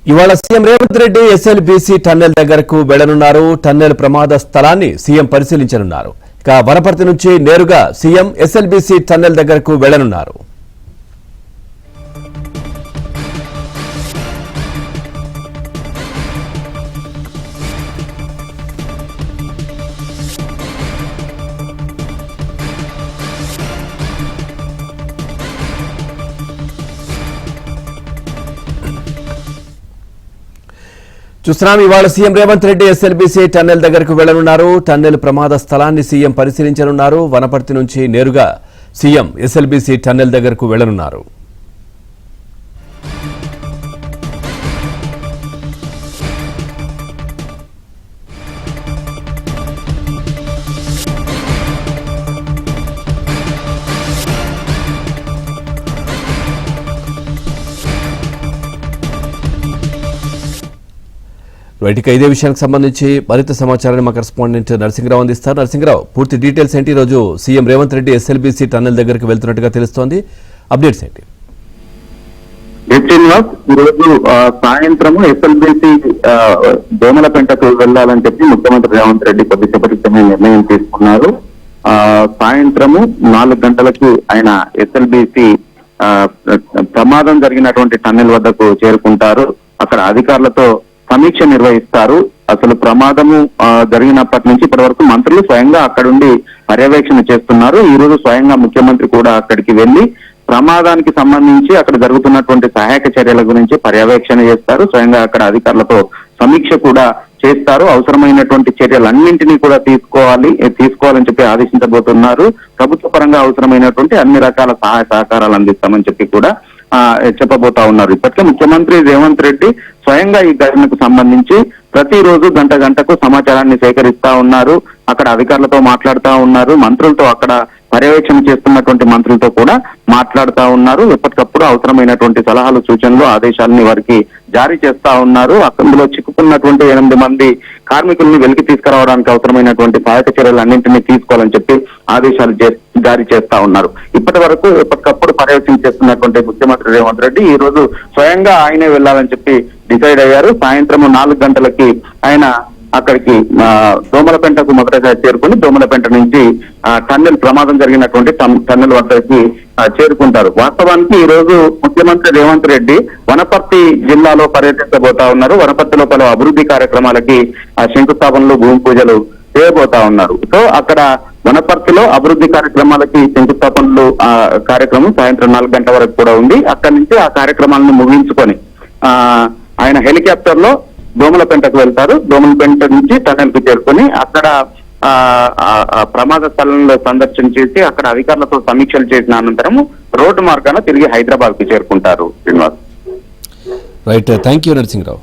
ఇవాళ CM Revanth Reddy SLBC tunnel దగ్గరకు వెళ్లనున్నారు. Tunnel ప్రమాద స్థలాన్ని సీఎం పరిశీలించనున్నారు. ఇక వనపర్తి నుంచి నేరుగా సీఎం ఎస్ఎల్బీసీ టన్నెల్ దగ్గరకు వెళ్లనున్నారు. చూస్తున్నాం ఇవాళ CM Revanth Reddy SLBC tunnel దగ్గరకు వెళ్లనున్నారు. టన్నెల్ ప్రమాద స్థలాన్ని సీఎం పరిశీలించనున్నారు. వనపర్తి నుంచి నేరుగా సీఎం ఎస్ఎల్బీసీ టన్నెల్ దగ్గరకు వెళ్లనున్నారు. రైట్గా ఇదే విషయానికి సంబంధించి మరింత సమాచారాన్ని మా కరెస్పాండెంట్ నరసింహరావు అందిస్తారు. నరసింహరావు, పూర్తి డీటెయిల్స్ ఏంటి? ఈరోజు CM Revanth Reddy SLBC tunnel దగ్గరకు వెళ్తున్నట్టుగా తెలుస్తోంది. అప్డేట్స్ ఏంటి? ఈరోజు సాయంత్రము ఎస్ఎల్బీసీ దోమలపెంటకు వెళ్లాలని చెప్పి ముఖ్యమంత్రి రేవంత్ రెడ్డి కొద్దిసేపటి నిర్ణయం తీసుకున్నారు. సాయంత్రము 4 గంటలకి ఆయన ఎస్ఎల్బీసీ ప్రమాదం జరిగినటువంటి టన్నెల్ వద్దకు చేరుకుంటారు. అక్కడ అధికారులతో సమీక్ష నిర్వహిస్తారు. అసలు ప్రమాదము జరిగినప్పటి నుంచి ఇప్పటి వరకు మంత్రులు స్వయంగా అక్కడుండి పర్యవేక్షణ చేస్తున్నారు. ఈ రోజు స్వయంగా ముఖ్యమంత్రి కూడా అక్కడికి వెళ్లి ప్రమాదానికి సంబంధించి అక్కడ జరుగుతున్నటువంటి సహాయక చర్యల గురించి పర్యవేక్షణ చేస్తారు. స్వయంగా అక్కడ అధికారులతో సమీక్ష కూడా చేస్తారు. అవసరమైనటువంటి చర్యలన్నింటినీ కూడా తీసుకోవాలని చెప్పి ఆదేశించబోతున్నారు. ప్రభుత్వ పరంగా అవసరమైనటువంటి అన్ని రకాల సహాయ సహకారాలు అందిస్తామని చెప్పి కూడా చెప్పబోతా ఉన్నారు. ఇప్పటికే ముఖ్యమంత్రి రేవంత్ రెడ్డి స్వయంగా ఈ ఘటనకు సంబంధించి ప్రతిరోజు గంటకు సమాచారాన్ని సేకరిస్తా ఉన్నారు. అక్కడ అధికారులతో మాట్లాడుతూ ఉన్నారు. మంత్రులతో అక్కడ పర్యవేక్షణ చేస్తున్నటువంటి మంత్రులతో కూడా మాట్లాడుతూ ఉన్నారు. ఎప్పటికప్పుడు అవసరమైనటువంటి సలహాలు, సూచనలు, ఆదేశాలని వారికి జారీ చేస్తా ఉన్నారు. అందులో చిక్కుకున్నటువంటి 8 మంది కార్మికుల్ని వెలికి తీసుకురావడానికి అవసరమైనటువంటి సహాయక చర్యలు అన్నింటినీ తీసుకోవాలని చెప్పి ఆదేశాలు జారీ చేస్తా ఉన్నారు. ఇప్పటి వరకు ఎప్పటికప్పుడు పర్యవేక్షణ చేస్తున్నటువంటి ముఖ్యమంత్రి రేవంత్ రెడ్డి ఈ రోజు స్వయంగా ఆయనే వెళ్లాలని చెప్పి డిసైడ్ అయ్యారు. సాయంత్రం 4 గంటలకి ఆయన అక్కడికి దోమలపెంటకు మొదటగా చేరుకుని దోమలపెంట నుంచి టన్నెల్ ప్రమాదం జరిగినటువంటి టన్నెల్ వద్దకి చేరుకుంటారు. వాస్తవానికి ఈ రోజు ముఖ్యమంత్రి రేవంత్ రెడ్డి వనపర్తి జిల్లాలో పర్యటించబోతా ఉన్నారు. వనపర్తిలో పలు అభివృద్ధి కార్యక్రమాలకి శంకుస్థాపనలు, భూమి పూజలు చేయబోతా ఉన్నారు. సో అక్కడ వనపర్తిలో అభివృద్ధి కార్యక్రమాలకి శంకుస్థాపనలు కార్యక్రమం సాయంత్రం 4 గంటల వరకు కూడా ఉంది. అక్కడి నుంచి ఆ కార్యక్రమాలను ముగించుకొని ఆయన హెలికాప్టర్ లో దోమలపెంటకు వెళ్తారు. దోమలపెంట నుంచి టన్నెల్ కు చేరుకొని అక్కడ ప్రమాద స్థలంలో సందర్శన చేసి అక్కడ అధికారులతో సమీక్షలు చేసిన అనంతరం రోడ్డు మార్గాన తిరిగి హైదరాబాద్ కు చేరుకుంటారు. Srinivas, right, thank you Narasimharao.